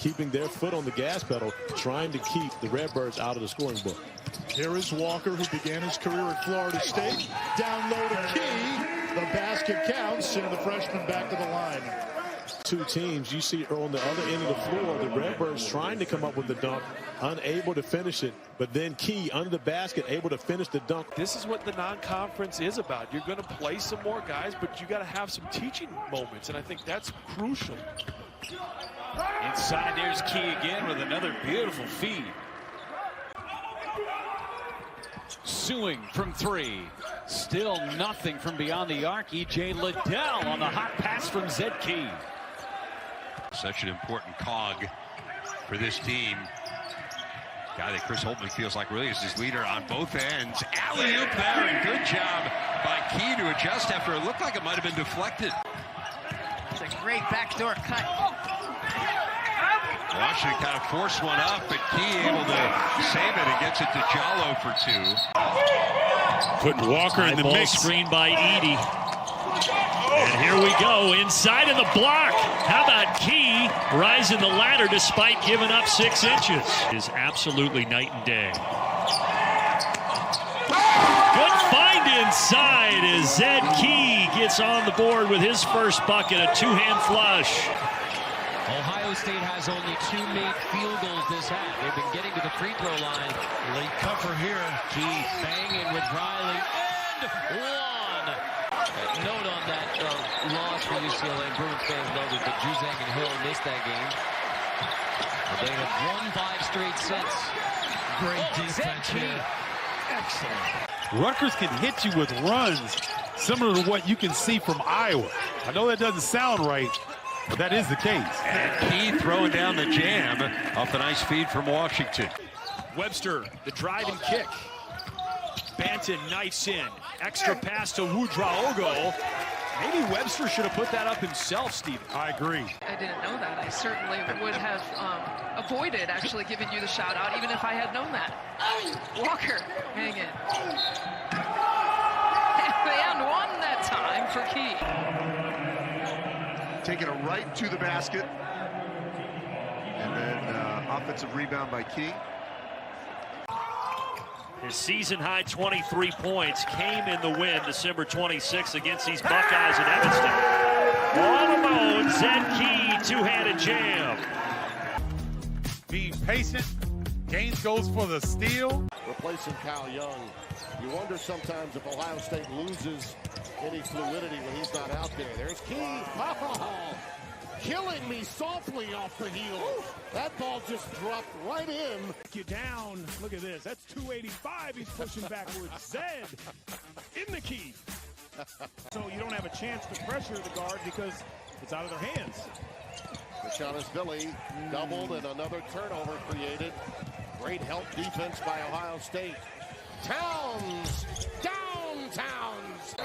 keeping their foot on the gas pedal, trying to keep the Redbirds out of the scoring book. Here is Walker, who began his career at Florida State. Down low to Key. The basket counts, and the freshman back to the line. Two teams, you see on the other end of the floor, the Redbirds trying to come up with the dunk, unable to finish it, but then Key under the basket, able to finish the dunk. This is what the non-conference is about. You're going to play some more guys, but you got to have some teaching moments, and I think that's crucial. Inside, there's Key again with another beautiful feed. Suing from three. Still nothing from beyond the arc. E.J. Liddell on the hot pass from Zed Key. Such an important cog for this team. Guy that Chris Holtman feels like really is his leader on both ends. Alley-oop there, and good job by Key to adjust after it looked like it might have been deflected. It's a great backdoor cut. Washington kind of forced one up, but Key able to save it and gets it to Jallo for two. Putting Walker in the mix. Screen by Edey. And here we go, inside of the block. How about Key rising the ladder despite giving up 6 inches? Is absolutely night and day. Good find inside as Zed Key gets on the board with his first bucket, a two-hand flush. Ohio State has only 2 made field goals this half. They've been getting to the free throw line. Late cover here. Key banging with Riley. And one. Note on that loss for UCLA. Bruins fans love it, but Juzang and Hill missed that game. But they have won 5 straight sets. Great defense here. Excellent. Rutgers can hit you with runs similar to what you can see from Iowa. I know that doesn't sound right, but that is the case. And Key throwing down the jam off a nice feed from Washington. Webster, the drive and kick. Banton knifes in. Extra pass to Wudraogo. Maybe Webster should have put that up himself, Steve. I agree. I didn't know that. I certainly would have avoided actually giving you the shout out, even if I had known that. Walker, hang in. And one that time for Key. Taking it right to the basket. And then offensive rebound by Key. His season-high 23 points came in the win December 26th against these Buckeyes in Evanston. On the bone, Zed Key, two-handed jam. Being patient, Gaines goes for the steal. Replacing Kyle Young. You wonder sometimes if Ohio State loses any fluidity when he's not out there. There's Key. Killing me softly off the heel. That ball just dropped right in. You down. Look at this. That's 285. He's pushing backwards. Zed in the key. So you don't have a chance to pressure the guard because it's out of their hands. Rashanis Billy doubled and another turnover created. Great help defense by Ohio State. Towns, Towns.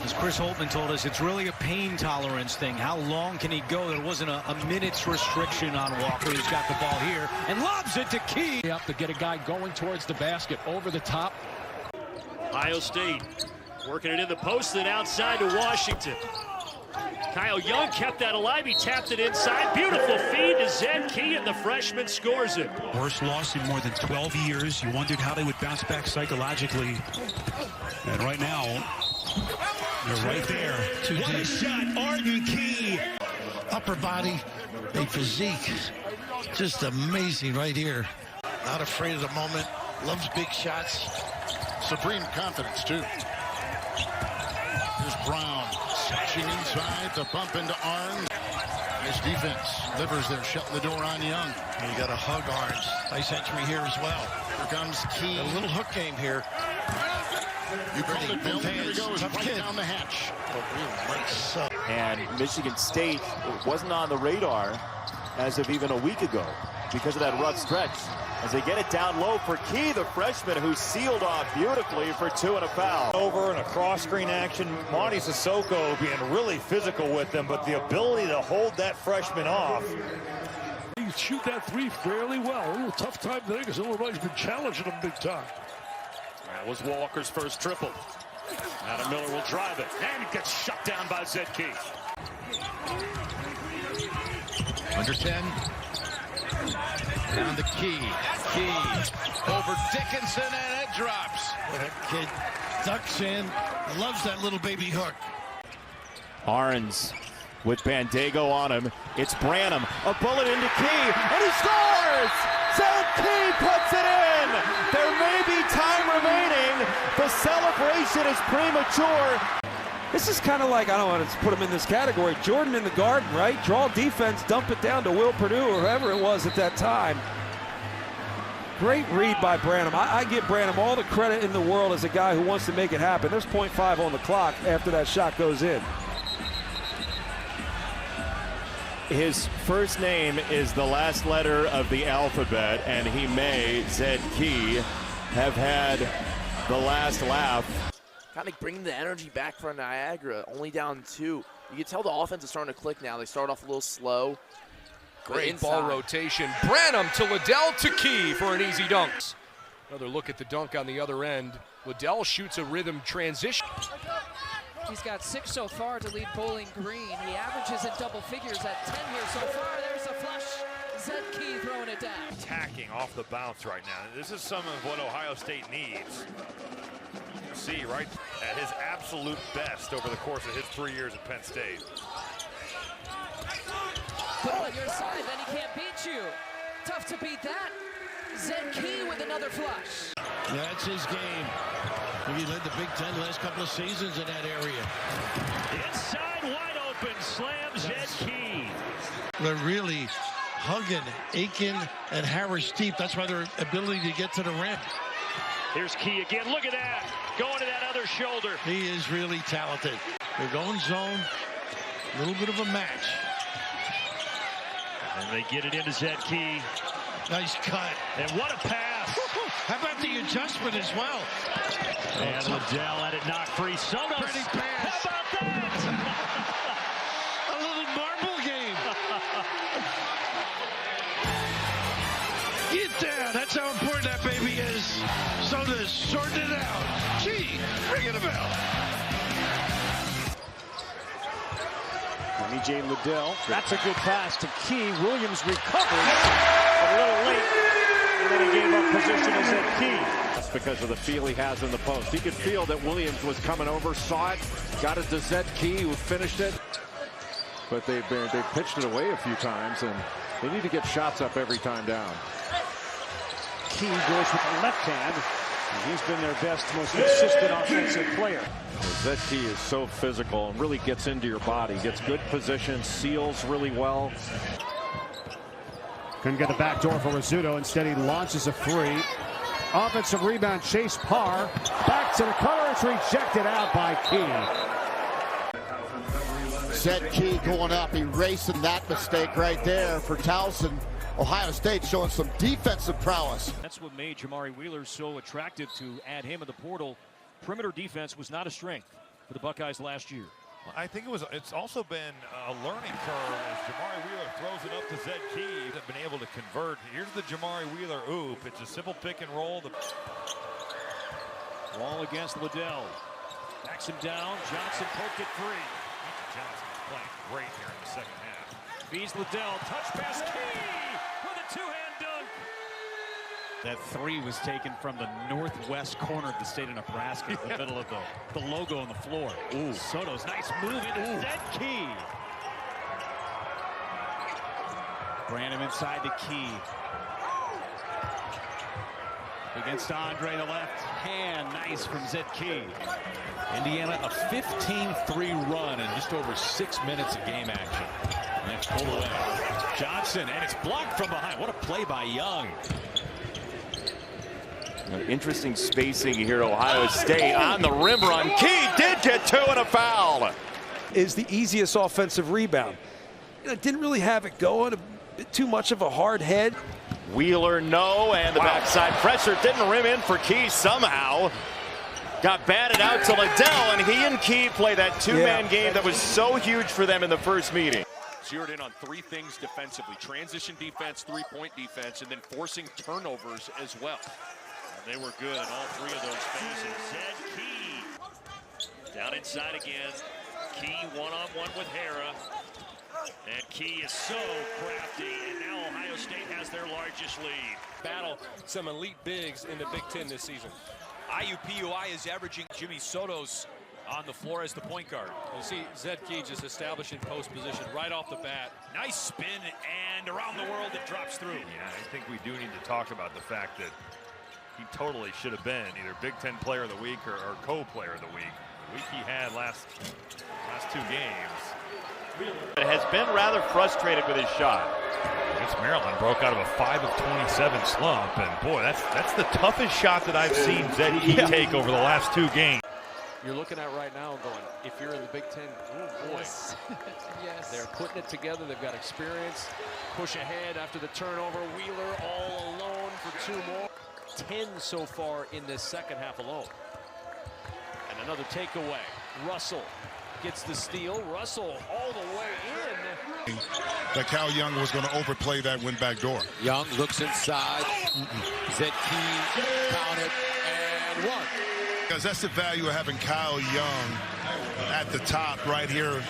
As Chris Holtman told us, it's really a pain tolerance thing. How long can he go? There wasn't a minute's restriction on Walker. He's got the ball here and lobs it to Key. Up to get a guy going towards the basket, over the top. Ohio State working it in the post, then outside to Washington. Kyle Young kept that alive. He tapped it inside. Beautiful feed to Zed Key, and the freshman scores it. Worst loss in more than 12 years. You wondered how they would bounce back psychologically. And right now, they're right there. What a shot, Arden Key. Upper body, a physique, just amazing right here. Not afraid of the moment, loves big shots. Supreme confidence, too. Here's Brown, searching inside to bump into Arns. Nice defense. Livers there, shutting the door on Young. And you got to hug Arns. Nice entry here as well. Here comes Key. A little hook game here. You called it, Bill. There he goes, right down the hatch. And Michigan State wasn't on the radar as of even a week ago because of that rough stretch. As they get it down low for Key, the freshman who sealed off beautifully for 2 and a foul. Over and a cross-screen action. Monty Sissoko being really physical with them, but the ability to hold that freshman off. He shoot that three fairly well. A little tough time there because everybody's been challenging him big time. That was Walker's first triple. Adam Miller will drive it, and it gets shut down by Zed Key. Under 10. Key. Key over Dickinson, and it drops. That kid ducks in, loves that little baby hook. Arns with Bandego on him. It's Branham. A bullet into Key, and he scores! Zed Key puts it in! There may be time remaining. The celebration is premature. This is kind of like, I don't want to put him in this category, Jordan in the Garden, right? Draw defense, dump it down to Will Perdue or whoever it was at that time. Great read by Branham. I give Branham all the credit in the world as a guy who wants to make it happen. There's 0.5 on the clock after that shot goes in. His first name is the last letter of the alphabet, and he may, Zed Key, have had the last laugh. Kind of bringing the energy back for Niagara, only down 2. You can tell the offense is starting to click now. They start off a little slow. Great ball rotation. Branham to Liddell to Key for an easy dunk. Another look at the dunk on the other end. Liddell shoots a rhythm transition. He's got 6 so far to lead Bowling Green. He averages in double figures at 10 here so far. There's a flush. Zed Key throwing it down. Attacking off the bounce right now. This is some of what Ohio State needs. You can see right at his absolute best over the course of his 3 years at Penn State. Put him on your side, then he can't beat you. Tough to beat that. Zed Key with another flush. That's his game. He led the Big Ten the last couple of seasons in that area. Inside, wide open, slams Zed Key. They're really hugging Aiken and Harris deep. That's why their ability to get to the rim. Here's Key again. Look at that. Going to that other shoulder. He is really talented. They're going zone. A little bit of a match. And they get it into Zed Key. Nice cut. And what a pass. How about the adjustment as well? And Liddell had it knocked free. Soto's. Pretty pass. How about that? A little marble game. Get down. That's how important that baby is. Soto's sorting it out. Gee, ringing the bell. J. Liddell. That's a good pass to Key. Williams recovers a little late, and then he gave up position as Zed Key. That's because of the feel he has in the post. He could feel that Williams was coming over, saw it, got it to Zed Key, who finished it. But they've pitched it away a few times, and they need to get shots up every time down. Key goes with the left hand. And he's been their best, most consistent offensive player. Zed Key is so physical and really gets into your body. Gets good position, seals really well. Couldn't get the back door for Rizzuto. Instead, he launches a free. Offensive rebound, Chase Parr. Back to the corner. It's rejected out by Key. Zed Key going up, erasing that mistake right there for Towson. Ohio State showing some defensive prowess. That's what made Jamari Wheeler so attractive to add him in the portal. Perimeter defense was not a strength for the Buckeyes last year. I think it's also been a learning curve as Jamari Wheeler throws it up to Zed Key. They've been able to convert. Here's the Jamari Wheeler oop. It's a simple pick and roll. Wall against Liddell. Backs him down. Johnson poked it free. Johnson's playing great here in the second half. Feeds Liddell. Touch pass. Key with a two-hand dunk. That three was taken from the northwest corner of the state of Nebraska, in the middle of the logo on the floor. Ooh. Soto's nice move into Zed Key. Branham inside the Key. Against Andre, the left hand. Nice from Zed Key. Indiana, a 15-3 run in just over 6 minutes of game action. And it's pulled away. Johnson, and it's blocked from behind. What a play by Young. Interesting spacing here, Ohio State on the rim run. Key did get two and a foul. Is the easiest offensive rebound. Didn't really have it going, a bit too much of a hard head. Wheeler, no, and the backside pressure didn't rim in for Key somehow. Got batted out to Liddell, and he and Key play that two-man game that was so huge for them in the first meeting. Zeroed in on three things defensively: transition defense, three-point defense, and then forcing turnovers as well. They were good in all three of those phases. Zed Key down inside again. Key one-on-one with Hara. And Key is so crafty, and now Ohio State has has their largest lead. Battle some elite bigs in the Big Ten this season. IUPUI is averaging Jimmy Soto's on the floor as the point guard. You see Zed Key just establishing post position right off the bat. Nice spin, and around the world it drops through. Yeah, I think we do need to talk about the fact that he totally should have been either Big Ten Player of the Week or co-player of the week. The week he had last 2 games. Has been rather frustrated with his shot. Against Maryland, broke out of a 5 of 27 slump, and boy, that's the toughest shot that I've seen Zed Key take over the last 2 games. You're looking at right now and going, if you're in the Big Ten, oh boy. Yes. Yes. They're putting it together. They've got experience. Push ahead after the turnover. Wheeler all alone for 2 more. 10 so far in this second half alone. And another takeaway. Russell gets the steal. Russell all the way in. That Cal Young was going to overplay that win back door. Young looks inside. Zed Key counted and one. Because that's the value of having Kyle Young at the top right here.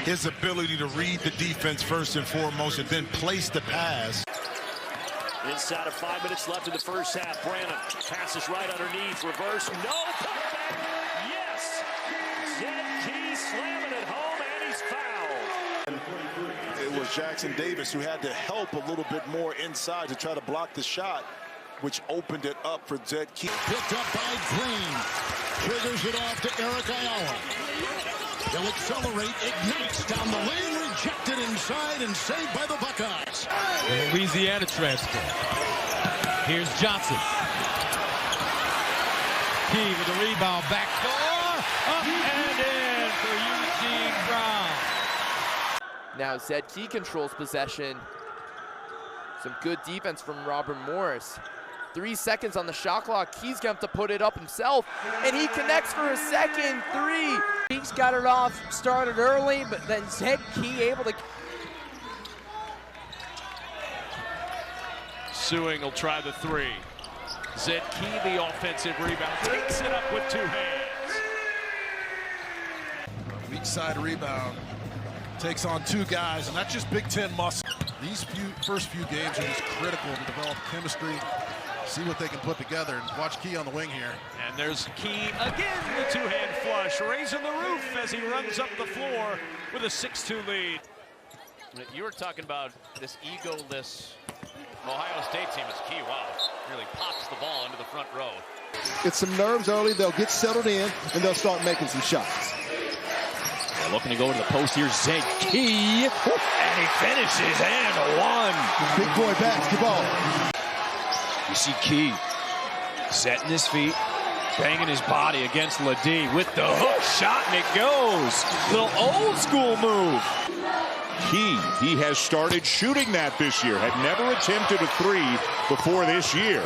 His ability to read the defense first and foremost and then place the pass. Inside of 5 minutes left in the first half. Branham passes right underneath. Reverse. No putback. Yes. Zed Key slamming it home, and he's fouled. It was Jackson Davis who had to help a little bit more inside to try to block the shot, which opened it up for Zed Key. Picked up by Green. Triggers it off to Eric Ayala. They'll accelerate, ignites down the lane, rejected inside and saved by the Buckeyes. The Louisiana transfer. Here's Johnson. Key with the rebound, backdoor, up and in for Eugene Brown. Now Zed Key controls possession. Some good defense from Robert Morris. 3 seconds on the shot clock. Key's going to have to put it up himself, and he connects for a second 3. He's got it off, started early, but then Zed Key able to. Sewing will try the 3. Zed Key, the offensive rebound, takes it up with 2 hands. Weak side rebound. Takes on 2 guys, and that's just Big Ten muscle. These first few games are just critical to develop chemistry, see what they can put together, and watch Key on the wing here. And there's Key again, the 2-hand flush, raising the roof as he runs up the floor with a 6-2 lead. You were talking about this egoless Ohio State team as Key, wow, really pops the ball into the front row. It's some nerves early, they'll get settled in, and they'll start making some shots. They're looking to go to the post here, Zed Key, and he finishes, and one. Big boy basketball. You see Key setting his feet, banging his body against Ledee with the hook shot, and it goes. Little old school move. Key, he has started shooting that this year. Had never attempted a 3 before this year.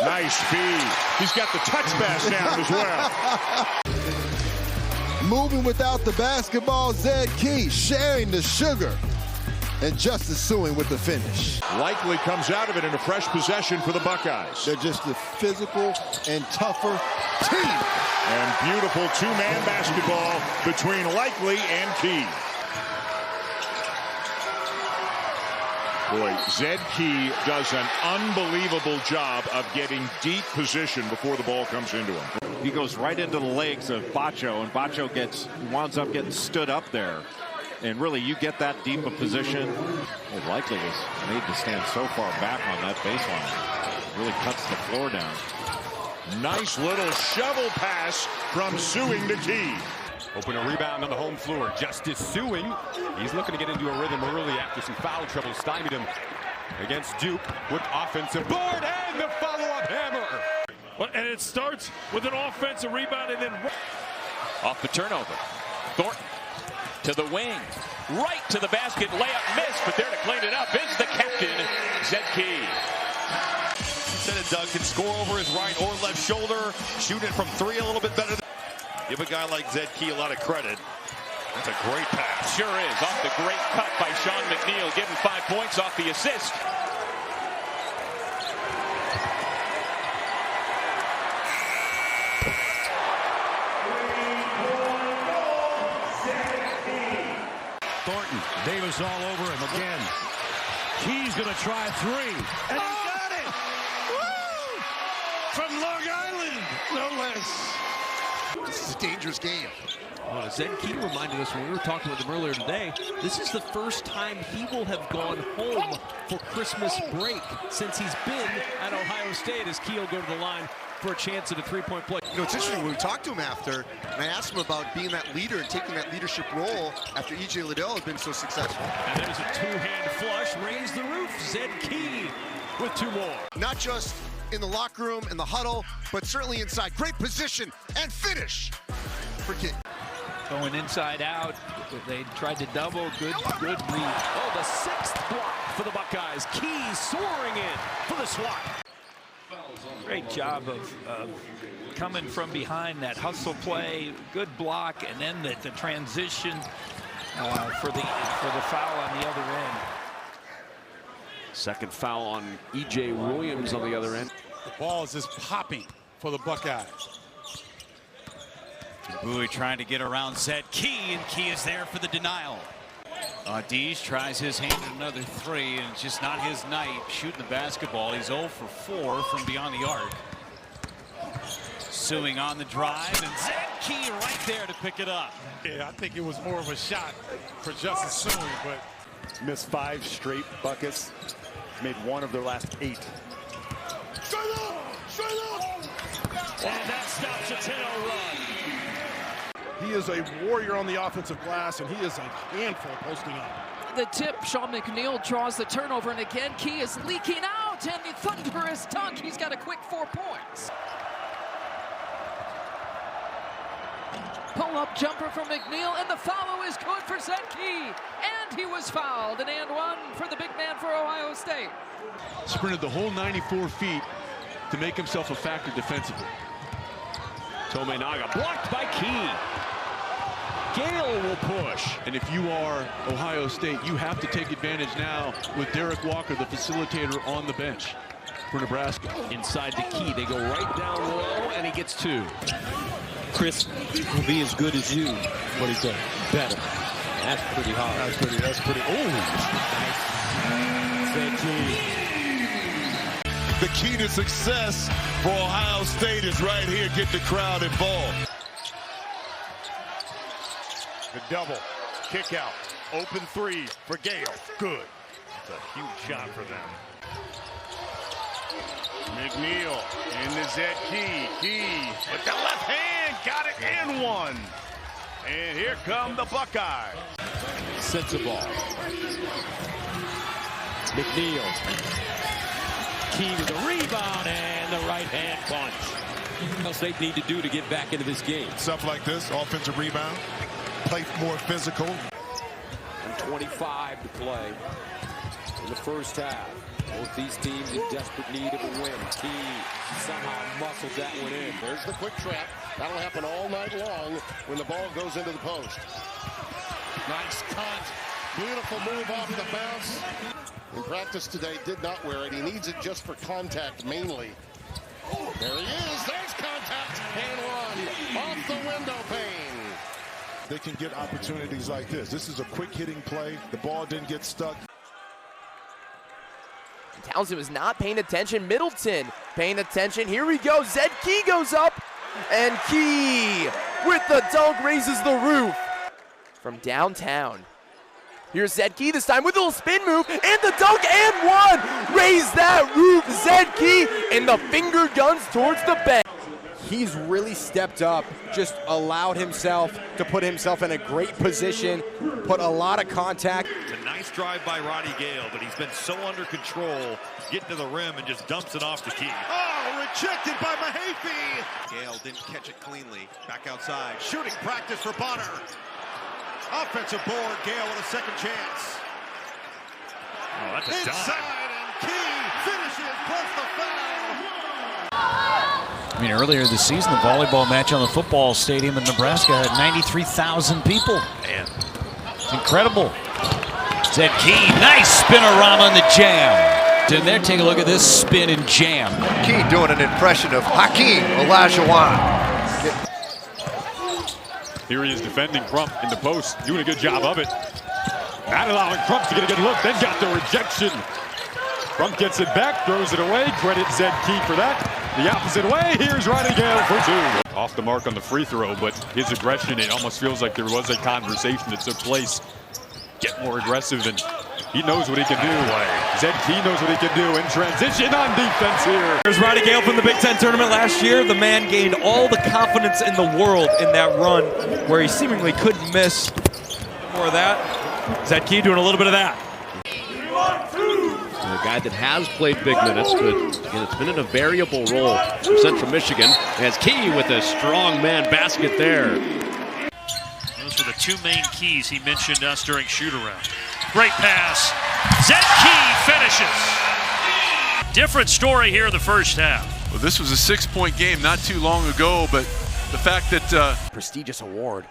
Nice feed. He's got the touch pass down as well. Moving without the basketball, Zed Key sharing the sugar. And Justice Sewing with the finish. Likely comes out of it in a fresh possession for the Buckeyes. They're just a physical and tougher team. And beautiful 2-man basketball between Likely and Key. Boy, Zed Key does an unbelievable job of getting deep position before the ball comes into him. He goes right into the legs of Bacho, and Bacho winds up getting stood up there. And really, you get that deep of position. It likely was made to stand so far back on that baseline. Really cuts the floor down. Nice little shovel pass from Sewing to Key. Open a rebound on the home floor. Justice Sewing. He's looking to get into a rhythm early after some foul trouble stymied him against Duke with offensive board and the follow-up hammer. And it starts with an offensive rebound and then off the turnover. Thornton to the wing, right to the basket, layup missed, but there to clean it up is the captain, Zed Key. Instead of Doug can score over his right or left shoulder, shoot it from 3 a little bit better. Give a guy like Zed Key a lot of credit. That's a great pass. Sure is. Off the great cut by Sean McNeil, getting 5 points off the assist. Thornton, Davis all over him again. Key's going to try three. And he got it! Woo! From Long Island, no less. This is a dangerous game. Well, Zed Key reminded us when we were talking with him earlier today, this is the first time he will have gone home for Christmas break since he's been at Ohio State, as Key will go to the line for a chance at a three-point play. You know, it's interesting when we talked to him after, and I asked him about being that leader and taking that leadership role after E.J. Liddell had been so successful. And there's a two-hand flush, raise the roof, Zed Key with two more. Not just in the locker room, in the huddle, but certainly inside. Great position and finish for Key. Going inside out, they tried to double, good read. Oh, the sixth block for the Buckeyes. Key soaring in for the swat. Great job of coming from behind that hustle play, good block, and then the transition for the foul on the other end. Second foul on E.J. Williams on the other end. The ball is just popping for the Buckeyes. Bowie trying to get around Zed Key, and Key is there for the denial. Dees tries his hand at another three, and it's just not his night shooting the basketball. He's 0 for 4 from beyond the arc. Suing on the drive, and Zed Key right there to pick it up. Yeah, I think it was more of a shot for Justice Suing, but Missed 5 straight buckets. Made 1 of their last 8. And that stops a 10-0 run. he is a warrior on the offensive glass, and he is a handful posting up. The tip, Sean McNeil draws the turnover, and again, Key is leaking out, and the thunderous dunk. He's got a quick 4 points. Pull-up jumper from McNeil, and the follow is good for Zed Key. And he was fouled, an and one for the big man for Ohio State. Sprinted the whole 94 feet to make himself a factor defensively. Tominaga blocked by Key. Gale will push. And if you are Ohio State, you have to take advantage now with Derek Walker, the facilitator, on the bench for Nebraska. Inside the Key, they go right down low, and he gets 2. Chris will be as good as you. What he said, better. That's pretty hard. That's pretty. Oh, nice. The key to success for Ohio State is right here. Get the crowd involved. The double, kick out, open 3 for Gale. Good. It's a huge shot for them. McNeil in the Zed Key. Key with the left hand, got it and 1. And here come the Buckeyes. Sets the ball. McNeil. Key with the rebound and the right hand punch. What else they need to do to get back into this game? Stuff like this, offensive rebound, play more physical. And 25 to play in the first half. Both these teams in desperate need of a win. Key somehow muscled that one in. There's the quick trap. That'll happen all night long when the ball goes into the post. Nice cut. Beautiful move off the bounce. In practice today, did not wear it. He needs it just for contact mainly. There he is. There's contact. And 1 off the window pane. They can get opportunities like this. This is a quick hitting play. The ball didn't get stuck. Townsend was not paying attention. Middleton paying attention. Here we go. Zed Key goes up. And Key with the dunk raises the roof. From downtown. Here's Zed Key this time with a little spin move. And the dunk and 1. Raise that roof. Zed Key and the finger guns towards the bench. He's really stepped up, just allowed himself to put himself in a great position, put a lot of contact. It's a nice drive by Roddy Gale, but he's been so under control, getting to the rim and just dumps it off the Key. Oh, rejected by Mahaffey. Gale didn't catch it cleanly. Back outside. Shooting practice for Bonner. Offensive board. Gale with a second chance. Oh, that's a inside, dive. and Key finishes plus the foul. I mean, earlier this season, the volleyball match on the football stadium in Nebraska had 93,000 people. Man, it's incredible. Zed Key, nice spin-a-rama in the jam. And there, take a look at this spin and jam. Key doing an impression of Hakeem Olajuwon. Here he is defending Crump in the post, doing a good job of it. Not allowing Crump to get a good look, then got the rejection. Crump gets it back, throws it away. Credit Zed Key for that. The opposite way, here's Riley Gale for two. Off the mark on the free throw, but his aggression, it almost feels like there was a conversation that took place. Get more aggressive, and he knows what he can do. Zed Key knows what he can do in transition on defense here. There's Riley Gale from the Big Ten tournament last year. The man gained all the confidence in the world in that run where he seemingly couldn't miss. More of that. Zed Key doing a little bit of that. A guy that has played big minutes, but again, it's been in a variable role for Central Michigan. As Key with a strong man basket there. Those were the two main keys he mentioned us during shoot-around. Great pass. Zed Key finishes. Different story here in the first half. Well, this was a 6-point game not too long ago, but the fact that... Prestigious award.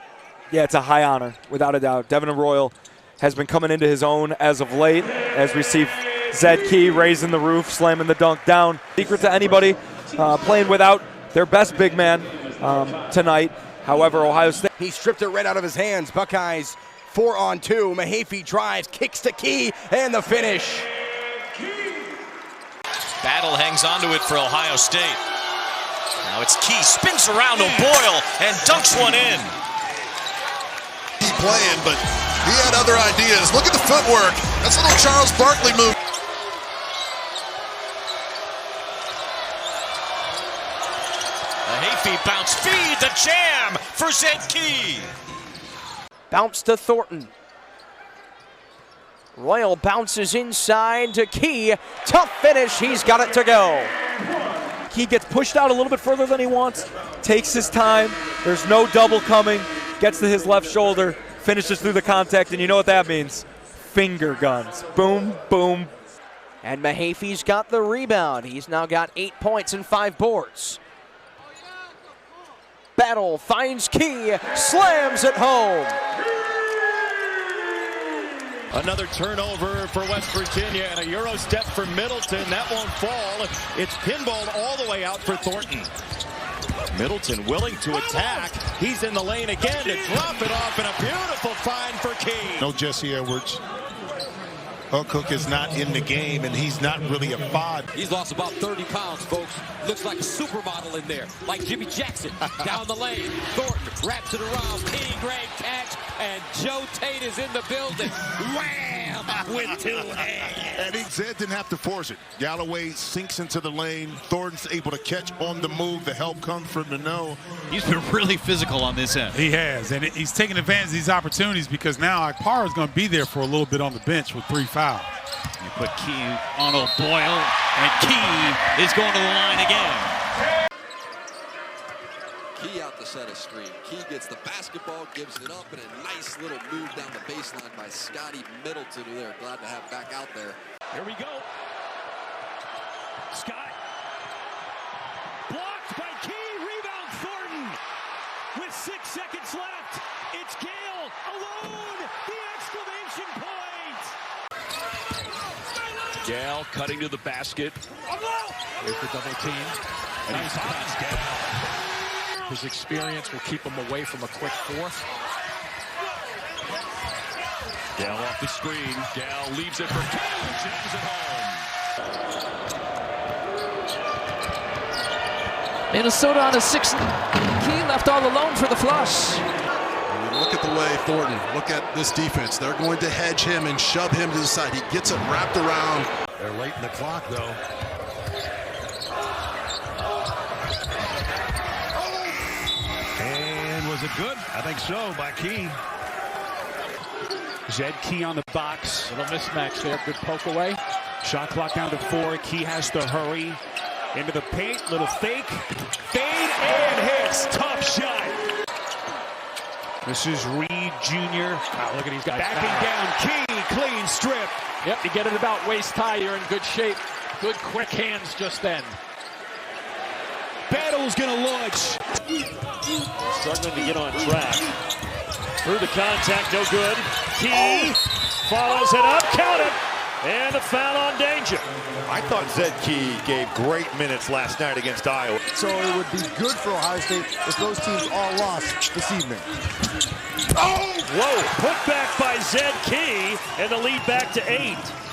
Yeah, it's a high honor, without a doubt. Devin Arroyo has been coming into his own as of late, as we see Zed Key raising the roof, slamming the dunk down. Secret to anybody playing without their best big man tonight. However, Ohio State... He stripped it right out of his hands. Buckeyes 4-on-2. Mahaffey drives, kicks to Key, and the finish. Battle hangs onto it for Ohio State. Now it's Key, spins around O'Boyle, and dunks one in. He's playing, but he had other ideas. Look at the footwork. That's a little Charles Barkley move. Mahaffey bounce feed, the jam for Zed Key. Bounce to Thornton. Royal bounces inside to Key. Tough finish, he's got it to go. Key gets pushed out a little bit further than he wants, takes his time, there's no double coming, gets to his left shoulder, finishes through the contact, and you know what that means. Finger guns. Boom, boom. And Mahaffey's got the rebound. He's now got 8 points and 5 boards. Battle finds Key, slams it home. Another turnover for West Virginia and a Euro step for Middleton. That won't fall. It's pinballed all the way out for Thornton. Middleton willing to attack. He's in the lane again to drop it off, and a beautiful find for Key. No Jesse Edwards. Cook is not in the game, and he's not really a 5. He's lost about 30 pounds, folks. Looks like a supermodel in there, like Jimmy Jackson. Down the lane, Thornton wraps it around. Key, great catch, and Joe Tate is in the building. Wham! With 2 hands. And Zed didn't have to force it. Galloway sinks into the lane. Thornton's able to catch on the move. The help comes from Minot. He's been really physical on this end. He has, and he's taking advantage of these opportunities because now Akpara is going to be there for a little bit on the bench with 3 fouls. You put Key on O'Boyle, and Key is going to the line again. Key out the center screen. Key gets the basketball, gives it up, and a nice little move down the baseline by Scotty Middleton, who they're glad to have back out there. Here we go. Scott. Blocked by Key. Rebound Thornton. With 6 seconds left. It's Gale alone. The exclamation point. Gale cutting to the basket. Here's the double team. And nice pass, Gale. His experience will keep him away from a quick fourth. Gale off the screen. Gale leaves it for Key. Jams it home. Minnesota on a 6. Key left all alone for the flush. Look at the way Thornton, look at this defense. They're going to hedge him and shove him to the side. He gets it wrapped around. They're late in the clock, though. And was it good? I think so, by Key. Zed Key on the box. Little mismatch there. Good poke away. Shot clock down to 4. Key has to hurry. Into the paint. Little fake. Fade and hits. Tough shot. This is Reed Jr. Oh, look at these guys. Backing down. Key. Clean strip. Yep, you get it about waist high. You're in good shape. Good quick hands just then. Battle's going to launch. Struggling to get on track. Through the contact, no good. Key follows it up, count it. And a foul on Danger. I thought Zed Key gave great minutes last night against Iowa. So it would be good for Ohio State if those teams all lost this evening. Oh! Whoa, put back by Zed Key, and the lead back to 8.